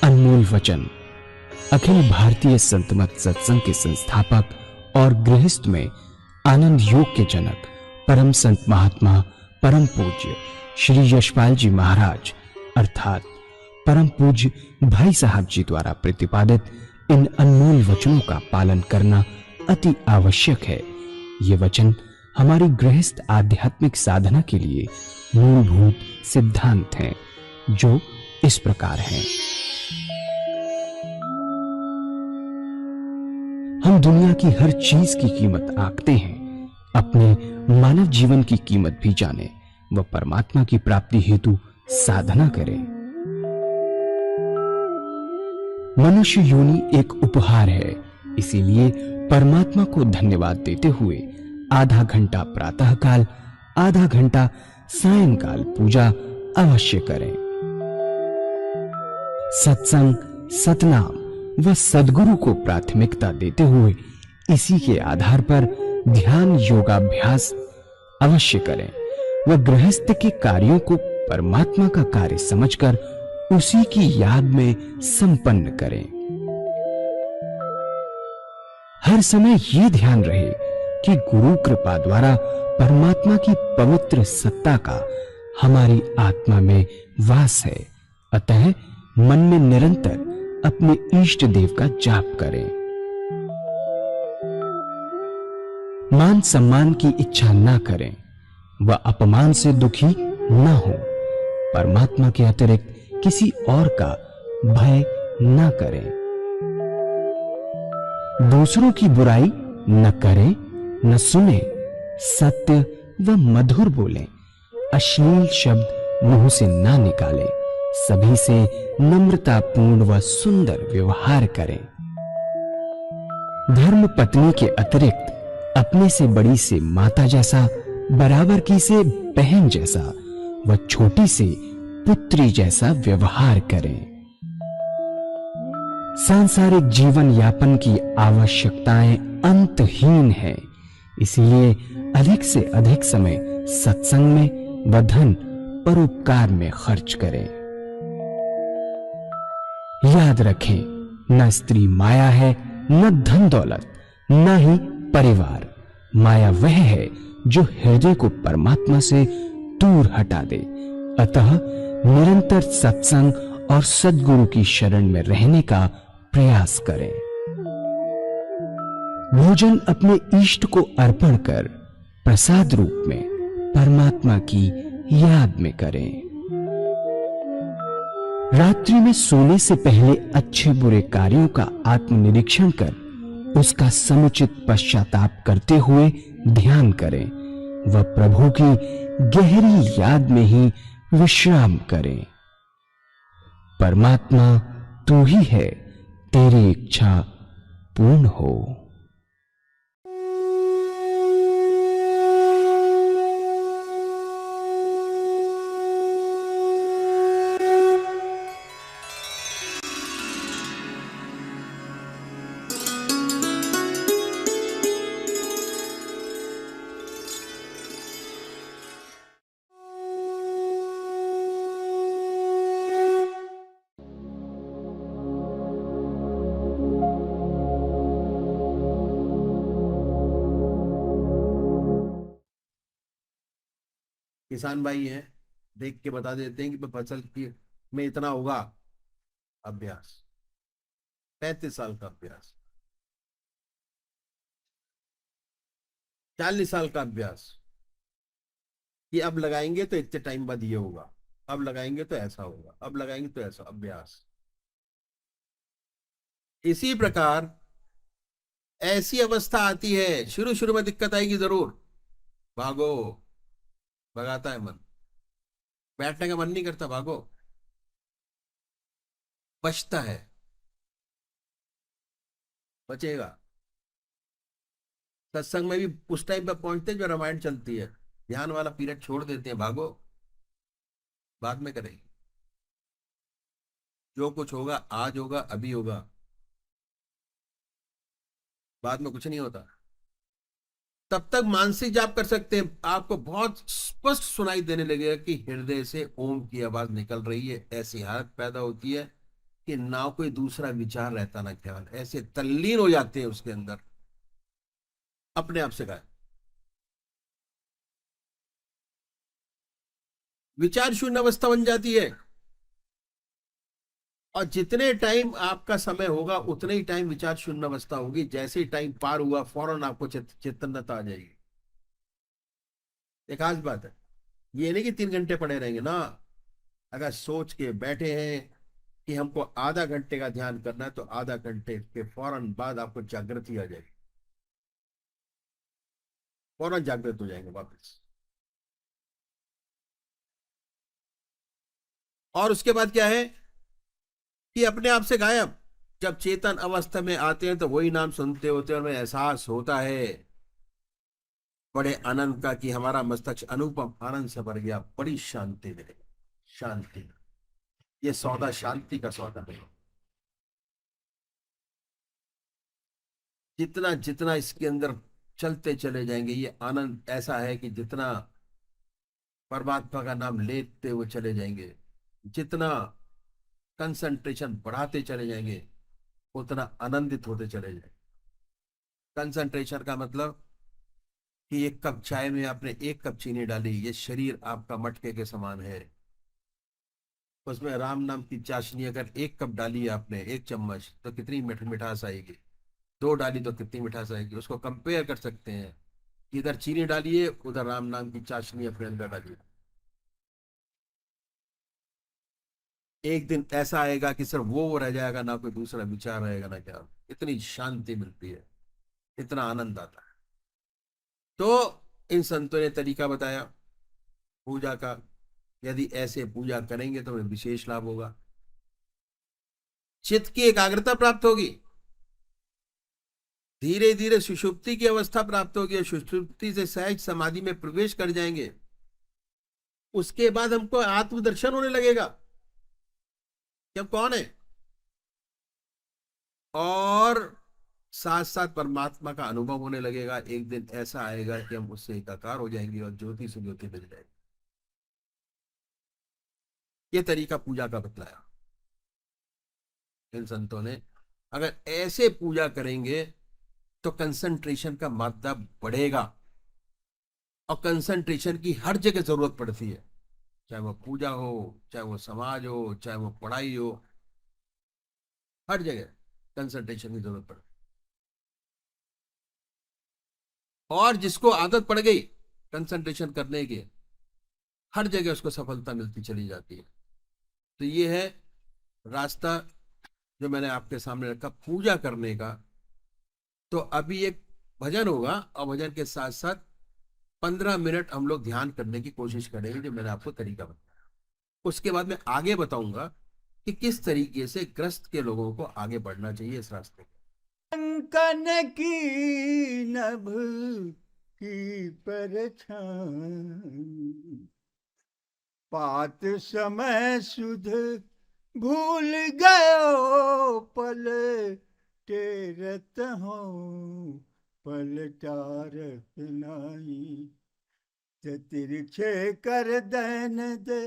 अनमोल वचन। अखिल भारतीय संत मत सत्संग के संस्थापक और गृहस्थ में आनंद योग के जनक परम संत महात्मा परम पूज्य श्री यशपाल जी महाराज अर्थात परम पूज्य भाई साहब जी द्वारा प्रतिपादित इन अनमोल वचनों का पालन करना अति आवश्यक है। ये वचन हमारी गृहस्थ आध्यात्मिक साधना के लिए मूलभूत सिद्धांत हैं, जो इस प्रकार हैं। हम दुनिया की हर चीज की कीमत आंकते हैं, अपने मानव जीवन की कीमत भी जाने व परमात्मा की प्राप्ति हेतु साधना करें। मनुष्य योनि एक उपहार है, इसीलिए परमात्मा को धन्यवाद देते हुए आधा घंटा प्रातःकाल, आधा घंटा सायंकाल पूजा अवश्य करें। सत्संग, सतनाम व सद्गुरु को प्राथमिकता देते हुए इसी के आधार पर ध्यान योगाभ्यास अवश्य करें व गृहस्थ के कार्यों को परमात्मा का कार्य समझकर उसी की याद में संपन्न करें। हर समय ये ध्यान रहे कि गुरु कृपा द्वारा परमात्मा की पवित्र सत्ता का हमारी आत्मा में वास है, अतः मन में निरंतर अपने इष्ट देव का जाप करें। मान सम्मान की इच्छा ना करें व अपमान से दुखी ना हो। परमात्मा के अतिरिक्त किसी और का भय ना करें। दूसरों की बुराई न करें, न सुने, सत्य व मधुर बोलें, अश्लील शब्द मुंह से ना निकालें, सभी से नम्रतापूर्ण व सुंदर व्यवहार करें। धर्म पत्नी के अतिरिक्त अपने से बड़ी से माता जैसा, बराबर की से बहन जैसा व छोटी से पुत्री जैसा व्यवहार करें। सांसारिक जीवन यापन की आवश्यकताएं अंतहीन है, इसलिए अधिक से अधिक समय सत्संग में व धन परोपकार में खर्च करें। याद रखें, न स्त्री माया है, न धन दौलत, न ही परिवार। माया वह है जो हृदय को परमात्मा से दूर हटा दे। अतः निरंतर सत्संग और सद्गुरु की शरण में रहने का प्रयास करें। भोजन अपने इष्ट को अर्पण कर प्रसाद रूप में परमात्मा की याद में करें। रात्रि में सोने से पहले अच्छे बुरे कार्यों का आत्मनिरीक्षण कर उसका समुचित पश्चाताप करते हुए ध्यान करें व प्रभु की गहरी याद में ही विश्राम करें। परमात्मा तू ही है, तेरी इच्छा पूर्ण हो। किसान भाई हैं, देख के बता देते हैं कि फसल की में इतना होगा। अभ्यास 35 साल का अभ्यास, 40 साल का अभ्यास कि अब लगाएंगे तो इतने टाइम बाद ये होगा, अब लगाएंगे तो ऐसा होगा, अब लगाएंगे तो ऐसा। अभ्यास इसी प्रकार ऐसी अवस्था आती है, शुरू शुरू में दिक्कत आएगी जरूर, भागो, भगाता है मन, बैठने का मन नहीं करता, भागो, बचता है, बचेगा। सत्संग में भी उस टाइम पर पहुंचते हैं जो रामायण चलती है, ध्यान वाला पीरियड छोड़ देते हैं, भागो, बाद में करेंगे, जो कुछ होगा आज होगा, अभी होगा, बाद में कुछ नहीं होता। तब तक मानसिक जाप कर सकते हैं, आपको बहुत स्पष्ट सुनाई देने लगेगा कि हृदय से ओम की आवाज निकल रही है, ऐसी हालत पैदा होती है कि ना कोई दूसरा विचार रहता ना ख्याल, ऐसे तल्लीन हो जाते हैं उसके अंदर, अपने आप से गायब। विचार शून्य अवस्था बन जाती है। और जितने टाइम आपका समय होगा उतने ही टाइम विचार शून्य अवस्था होगी। जैसे ही टाइम पार हुआ फौरन आपको चेतन्यता आ जाएगी। एक खास बात है, ये नहीं कि 3 घंटे पड़े रहेंगे ना। अगर सोच के बैठे हैं कि हमको आधा घंटे का ध्यान करना है, तो आधा घंटे के फौरन बाद आपको जागृति आ जाएगी, फौरन जागृत हो जाएंगे वापस। और उसके बाद क्या है कि अपने आप से गायब। जब चेतन अवस्था में आते हैं तो वही नाम सुनते होते हैं और हमें एहसास होता है बड़े आनंद का कि हमारा मस्तिष्क अनुपम आनंद से भर गया, बड़ी शांति मिले। शांति, ये सौदा शांति का सौदा है। जितना जितना इसके अंदर चलते चले जाएंगे, ये आनंद ऐसा है कि जितना परमात्मा का नाम लेते हुए चले जाएंगे, जितना कंसंट्रेशन बढ़ाते चले जाएंगे, उतना आनंदित होते चले जाएंगे। कंसंट्रेशन का मतलब कि एक कप चाय में आपने 1 कप चीनी डाली, ये शरीर आपका मटके के समान है। उसमें राम नाम की चाशनी अगर 1 कप डाली है आपने, 1 चम्मच, तो कितनी मिठास आएगी। 2 डाली तो कितनी मिठास आएगी। उसको कंपेयर कर सकते हैं कि इधर चीनी डालिए, उधर राम नाम की चाशनी अपने अंदर डालिए। एक दिन ऐसा आएगा कि सिर्फ वो रह जाएगा, ना कोई दूसरा विचार रहेगा ना क्या। इतनी शांति मिलती है, इतना आनंद आता है। तो इन संतों ने तरीका बताया पूजा का। यदि ऐसे पूजा करेंगे तो हमें विशेष लाभ होगा। चित्त की एकाग्रता प्राप्त होगी, धीरे धीरे सुषुप्ति की अवस्था प्राप्त होगी, और सुषुप्ति से सहज समाधि में प्रवेश कर जाएंगे। उसके बाद हमको आत्मदर्शन होने लगेगा कि हम कौन है, और साथ साथ परमात्मा का अनुभव होने लगेगा। एक दिन ऐसा आएगा कि हम उससे एकाकार हो जाएंगे और ज्योति से ज्योति मिल जाएगी। ये तरीका पूजा का बतलाया इन संतों ने। अगर ऐसे पूजा करेंगे तो कंसंट्रेशन का मात्रा बढ़ेगा, और कंसंट्रेशन की हर जगह जरूरत पड़ती है, चाहे वो पूजा हो, चाहे वो समाज हो, चाहे वो पढ़ाई हो, हर जगह कंसंट्रेशन की जरूरत पड़ती है। और जिसको आदत पड़ गई कंसंट्रेशन करने की, हर जगह उसको सफलता मिलती चली जाती है। तो ये है रास्ता जो मैंने आपके सामने रखा पूजा करने का। तो अभी एक भजन होगा, और भजन के साथ साथ 15 मिनट हम लोग ध्यान करने की कोशिश करेंगे, जो मैंने आपको तरीका बताया। उसके बाद मैं आगे बताऊंगा कि किस तरीके से ग्रस्त के लोगों को आगे बढ़ना चाहिए इस रास्ते पे। कंकन की नभ की परछाई, पात समय सुध भूल गयो पल टेरत हो पलटारत नाई। तिरछे कर दैन दे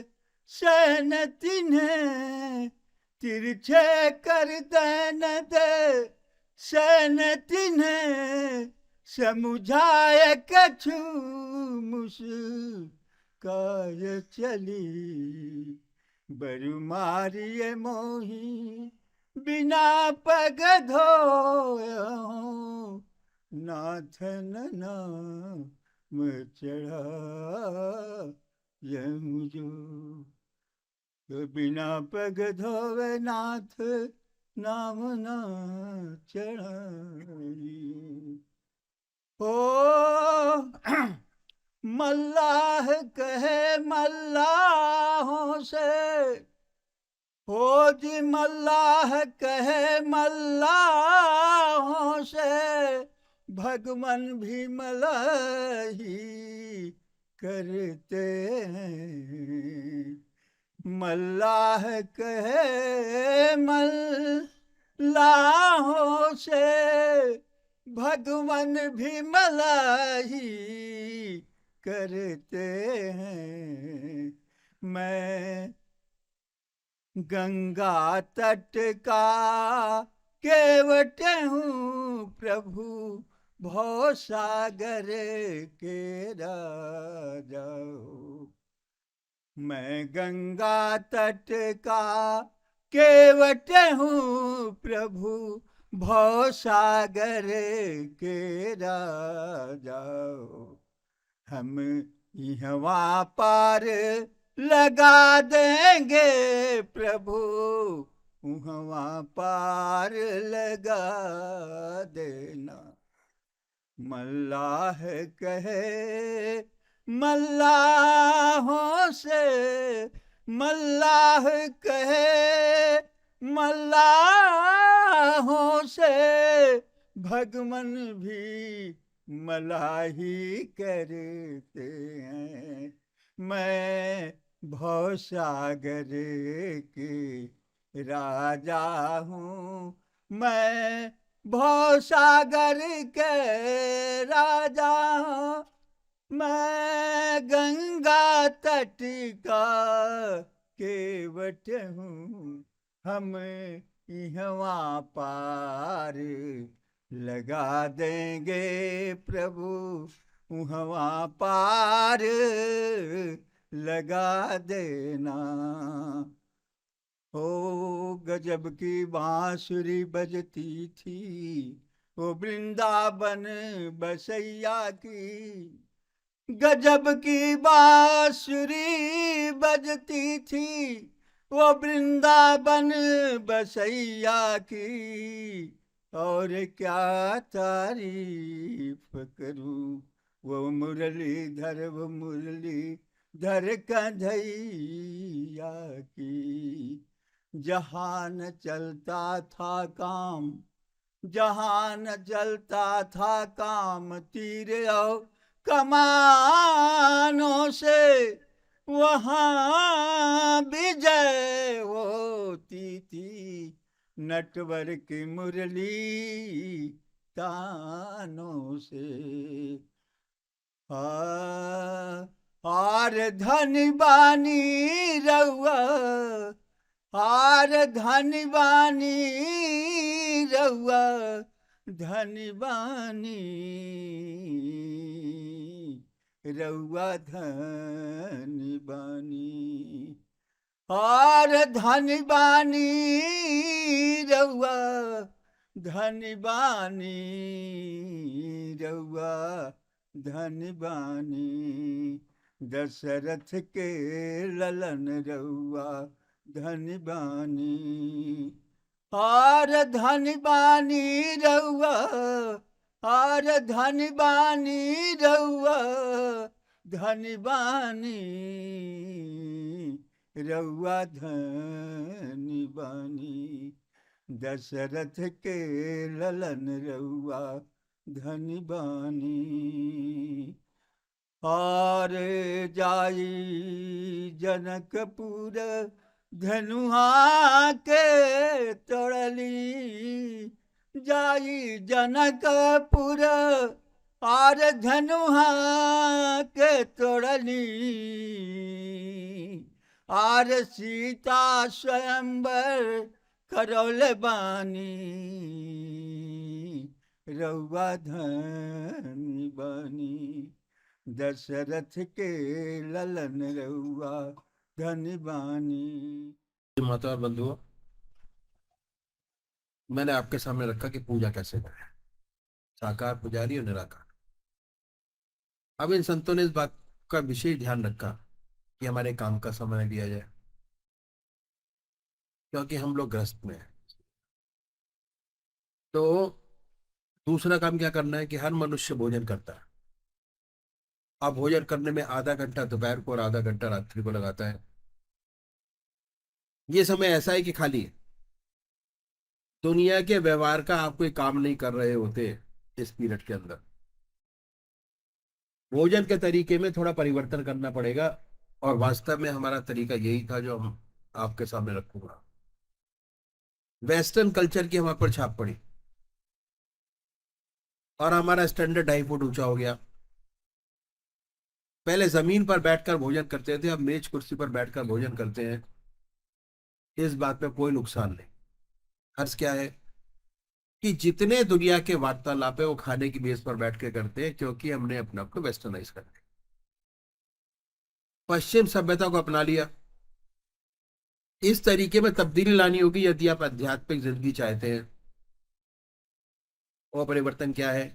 सैन तिन्हें, तिरछे कर दैन दे सैन तिन्हें, समुझाए कछु मुस्काय चली। बरु मारिए मोही बिना पग धोयो, नाथन नाम चढ़ा यम जो। तो बिना पग धोवे नाथ नाम ना चढ़ाई। ओ मल्लाह कहे मल्लाहों से, हो जी मल्लाह कहे मल्लाहों से, भगवान भी मलाही करते हैं। मल्लाह कहे मल्लाहों से, भगवान भी मलाही करते हैं। मैं गंगा तट का केवट हूँ प्रभु, भव सागर के राजा हूँ। मैं गंगा तट का केवट हूँ प्रभु, भव सागर के राजा हूँ। हम यहाँ पार लगा देंगे प्रभु, वहाँ पार लगा देना। मल्लाह कहे मल्लाहों से, मल्लाह कहे मल्लाहों से, भगवन भी मलाही करते हैं। मैं भवसागर के राजा हूँ, मैं भवसागर के राजा हूँ। मैं गंगा तट का केवट हूँ, हम यहाँ पार लगा देंगे प्रभु, वहाँ पार लगा देना। ओ गजब की बांसुरी बजती थी, वो वृंदावन बसैया की। गजब की बांसुरी बजती थी, वो वृंदावन बसैया की। और क्या तारीफ करूं वो मुरलीधर, वो मुरलीधर कन्हैया की। जहाँ न चलता था काम, जहाँ न चलता था काम, तीर और कमानों से, वहाँ विजय होती थी नटवर की मुरली तानों से। आर धनी बानी रउआ, आर धनी बानी रउआ, धनी बानी रउआ, धनी बानी। और धनी बानी रउआ, धनी बानी रउआ, धनी बानी। दशरथ के ललन रउआ, धनी बानी। और धनी बानी रउआ, और धनी बानी रउआ, धनी बानी रउआ, धनी बानी। दशरथ के ललन रउआ, धनी बानी। और जाई जनकपुर धनुहा के तोड़ली, जाई जनकपुर और धनुहा के तोड़ली। और सीता स्वयंवर करौल बानी, रउआ धनी बानी। दशरथ के ललन रउआ, धनी बानी। माता और बंधुओं, मैंने आपके सामने रखा कि पूजा कैसे करें, साकार पुजारी और निराकार। अब इन संतों ने इस बात का विशेष ध्यान रखा कि हमारे काम का समय दिया जाए, क्योंकि हम लोग गृहस्थ में हैं। तो दूसरा काम क्या करना है कि हर मनुष्य भोजन करता है। अब भोजन करने में आधा घंटा दोपहर को और आधा घंटा रात्रि को लगाता है। ये समय ऐसा है कि खाली है, दुनिया के व्यवहार का आप कोई काम नहीं कर रहे होते। इस पीरियड के अंदर भोजन के तरीके में थोड़ा परिवर्तन करना पड़ेगा, और वास्तव में हमारा तरीका यही था जो हम आपके सामने रखूंगा। वेस्टर्न कल्चर की हमारे पर छाप पड़ी और हमारा स्टैंडर्ड 2.5 फुट ऊंचा हो गया। पहले जमीन पर बैठकर भोजन करते थे, अब मेज कुर्सी पर बैठकर भोजन करते हैं। इस बात में कोई नुकसान नहीं। अर्ज क्या है कि जितने दुनिया के वार्तालाप है वो खाने की बेस पर बैठ के करते हैं, क्योंकि हमने अपने आप को वेस्टर्नाइज कर दिया, पश्चिम सभ्यता को अपना लिया। इस तरीके में तब्दीली लानी होगी यदि आप आध्यात्मिक जिंदगी चाहते हैं। वो परिवर्तन क्या है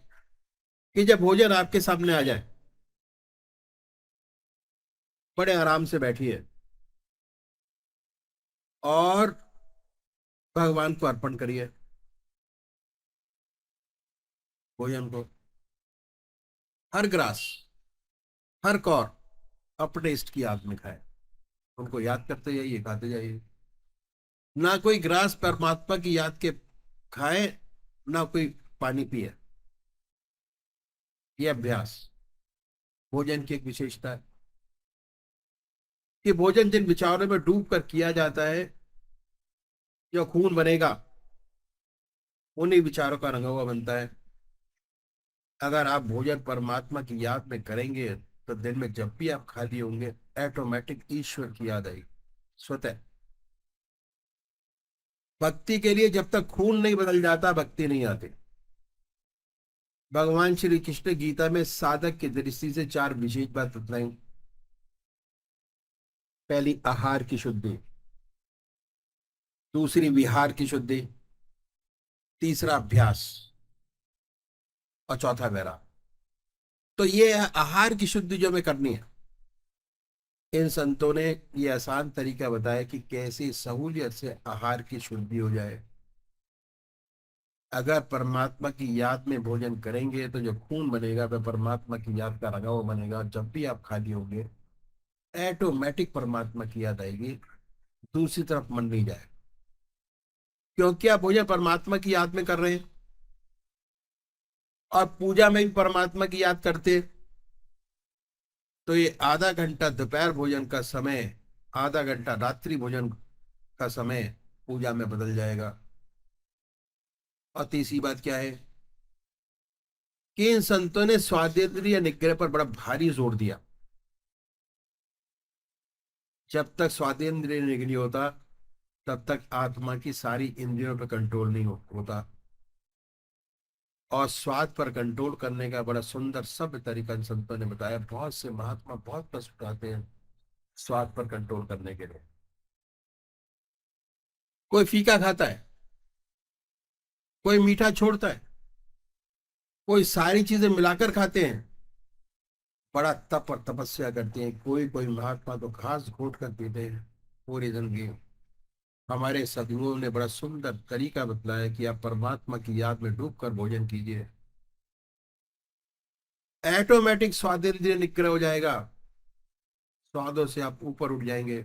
कि जब भोजन आपके सामने आ जाए, बड़े आराम से बैठिए और भगवान को अर्पण करिए भोजन को। हर ग्रास, हर कौर अपने इष्ट की याद में खाए, उनको याद करते जाइए, खाते जाइए। ना कोई ग्रास परमात्मा की याद के खाए, ना कोई पानी पिए। यह अभ्यास भोजन की एक विशेषता है कि भोजन जिन विचारों में डूब कर किया जाता है, जो खून बनेगा उन्हीं विचारों का रंगा हुआ बनता है। अगर आप भोजन परमात्मा की याद में करेंगे तो दिन में जब भी आप खाली होंगे, ऑटोमेटिक ईश्वर की याद आएगी स्वतः। भक्ति के लिए जब तक खून नहीं बदल जाता, भक्ति नहीं आती। भगवान श्री कृष्ण गीता में साधक की दृष्टि से 4 विशेष बात बतलाई। पहली आहार की शुद्धि, दूसरी विहार की शुद्धि, तीसरा अभ्यास और चौथा वैराग। तो ये है आहार की शुद्धि जो हमें करनी है। इन संतों ने ये आसान तरीका बताया कि कैसे सहूलियत से आहार की शुद्धि हो जाए। अगर परमात्मा की याद में भोजन करेंगे तो जो खून बनेगा वह परमात्मा की याद का रंगा हुआ बनेगा। जब भी आप खाली होंगे, ऑटोमेटिक परमात्मा की याद आएगी, दूसरी तरफ मन नहीं जाए, क्योंकि आप भोजन परमात्मा की याद में कर रहे हैं। और पूजा में भी परमात्मा की याद करते हैं। तो ये आधा घंटा दोपहर भोजन का समय, आधा घंटा रात्रि भोजन का समय पूजा में बदल जाएगा। और तीसरी बात क्या है कि इन संतों ने स्वादेंद्रिय निग्रह पर बड़ा भारी जोर दिया। जब तक स्वादेंद्रिय निग्रह नहीं होता, तब तक आत्मा की सारी इंद्रियों पर कंट्रोल नहीं होता। और स्वाद पर कंट्रोल करने का बड़ा सुंदर सभ्य तरीका इन संतों ने बताया। बहुत से महात्मा बहुत कष्ट उठाते हैं स्वाद पर कंट्रोल करने के लिए। कोई फीका खाता है, कोई मीठा छोड़ता है, कोई सारी चीजें मिलाकर खाते हैं, बड़ा तप और तपस्या करते हैं। कोई कोई महात्मा तो घास घोट कर पीते हैं पूरी जिंदगी। हमारे सदगुरुओं ने बड़ा सुंदर तरीका बतलाया कि आप परमात्मा की याद में डूबकर भोजन कीजिए, ऑटोमेटिक स्वादेंद्रिय निग्रह हो जाएगा, स्वादों से आप ऊपर उठ जाएंगे।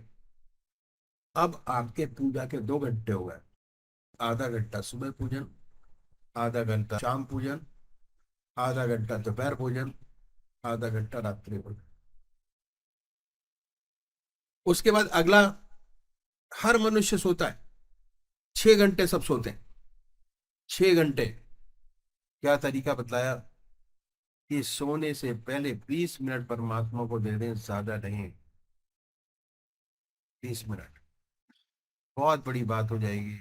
अब आपके पूजा के 2 घंटे हो गए। आधा घंटा सुबह पूजन, आधा घंटा शाम पूजन, आधा घंटा दोपहर भोजन, आधा घंटा रात्रि भोजन। उसके बाद अगला, हर मनुष्य सोता है 6 घंटे, सब सोते हैं 6 घंटे। क्या तरीका बतलाया कि सोने से पहले 20 मिनट परमात्मा को दे दें, ज्यादा नहीं, 20 मिनट बहुत बड़ी बात हो जाएगी।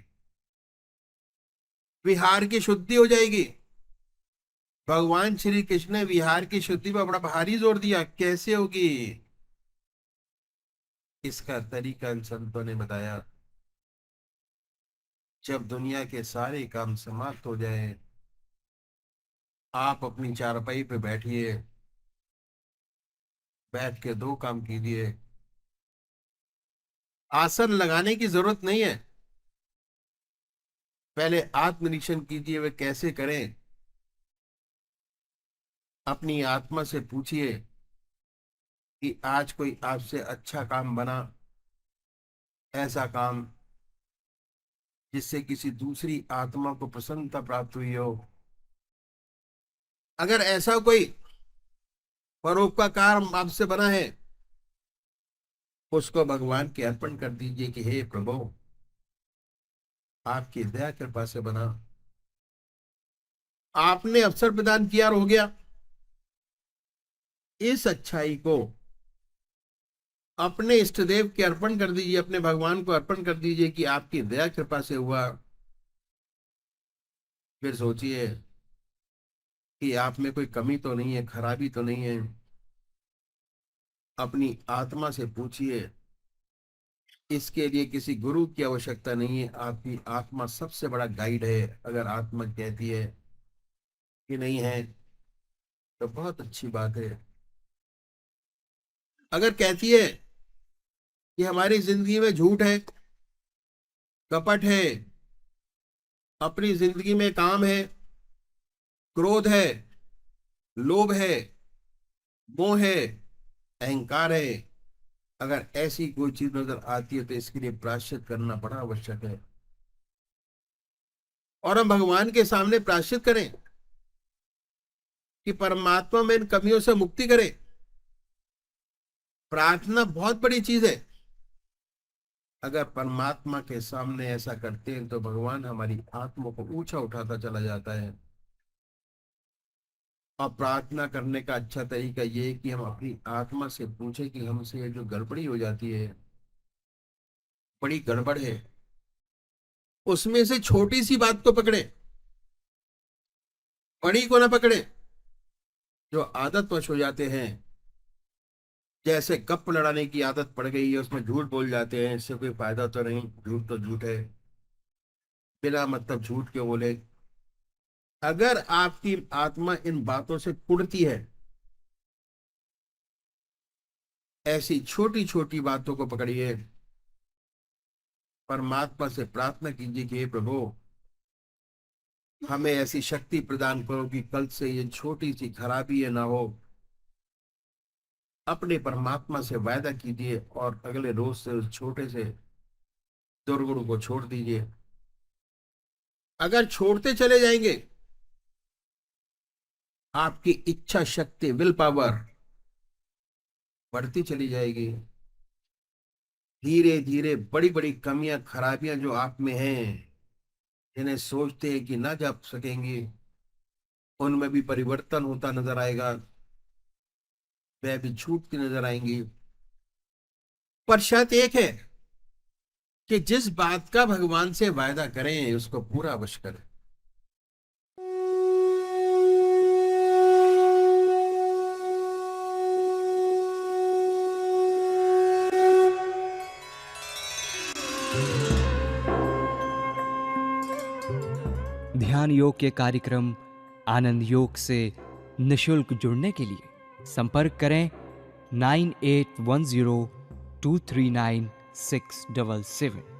विहार की शुद्धि हो जाएगी। भगवान श्री कृष्ण ने विहार की शुद्धि पर बड़ा भारी जोर दिया। कैसे होगी इसका तरीका इन संतों ने बताया। जब दुनिया के सारे काम समाप्त हो जाए, आप अपनी चारपाई पे बैठिए, बैठ के 2 काम कीजिए। आसन लगाने की जरूरत नहीं है, पहले आत्मनिरीक्षण कीजिए वे कैसे करें। अपनी आत्मा से पूछिए कि आज कोई आपसे अच्छा काम बना, ऐसा काम जिससे किसी दूसरी आत्मा को प्रसन्नता प्राप्त हुई हो। अगर ऐसा कोई परोपकार आपसे बना है, उसको भगवान के अर्पण कर दीजिए कि हे प्रभु, आपकी दया कृपा से बना, आपने अवसर प्रदान किया और हो गया। इस अच्छाई को अपने इष्ट देव के अर्पण कर दीजिए, अपने भगवान को अर्पण कर दीजिए कि आपकी दया कृपा से हुआ। फिर सोचिए कि आप में कोई कमी तो नहीं है, खराबी तो नहीं है। अपनी आत्मा से पूछिए। इसके लिए किसी गुरु की आवश्यकता नहीं है, आपकी आत्मा सबसे बड़ा गाइड है। अगर आत्मा कहती है कि नहीं है तो बहुत अच्छी बात है। अगर कहती है कि हमारी जिंदगी में झूठ है, कपट है, अपनी जिंदगी में काम है, क्रोध है, लोभ है, मोह है, अहंकार है, अगर ऐसी कोई चीज नजर आती है तो इसके लिए प्रायश्चित करना बड़ा आवश्यक है। और हम भगवान के सामने प्रायश्चित करें कि परमात्मा में इन कमियों से मुक्ति करे। प्रार्थना बहुत बड़ी चीज है। अगर परमात्मा के सामने ऐसा करते हैं तो भगवान हमारी आत्मा को ऊंचा उठाता चला जाता है। और प्रार्थना करने का अच्छा तरीका ये है कि हम अपनी आत्मा से पूछें कि हमसे ये जो गड़बड़ी हो जाती है, बड़ी गड़बड़ है, उसमें से छोटी सी बात को पकड़े, बड़ी को ना पकड़े। जो आदतवश हो जाते हैं, जैसे गप लड़ाने की आदत पड़ गई है, उसमें झूठ बोल जाते हैं, इससे कोई फायदा तो नहीं, झूठ तो झूठ है, बिना मतलब झूठ क्यों बोले। अगर आपकी आत्मा इन बातों से कुढ़ती है, ऐसी छोटी छोटी बातों को पकड़िए, परमात्मा से प्रार्थना कीजिए कि हे प्रभु, हमें ऐसी शक्ति प्रदान करो कि कल से ये छोटी सी खराबी है ना हो। अपने परमात्मा से वायदा कीजिए और अगले रोज से उस छोटे से दुर्गुण को छोड़ दीजिए। अगर छोड़ते चले जाएंगे, आपकी इच्छा शक्ति, विल पावर बढ़ती चली जाएगी। धीरे धीरे बड़ी बड़ी कमियां, खराबियां जो आप में हैं, जिन्हें सोचते हैं कि ना जा सकेंगे, उनमें भी परिवर्तन होता नजर आएगा, वह भी छूटती नजर आएंगी। पर शर्त एक है कि जिस बात का भगवान से वायदा करें उसको पूरा अवश्य करें। ध्यान योग के कार्यक्रम आनंद योग से निशुल्क जुड़ने के लिए संपर्क करें 9810239677।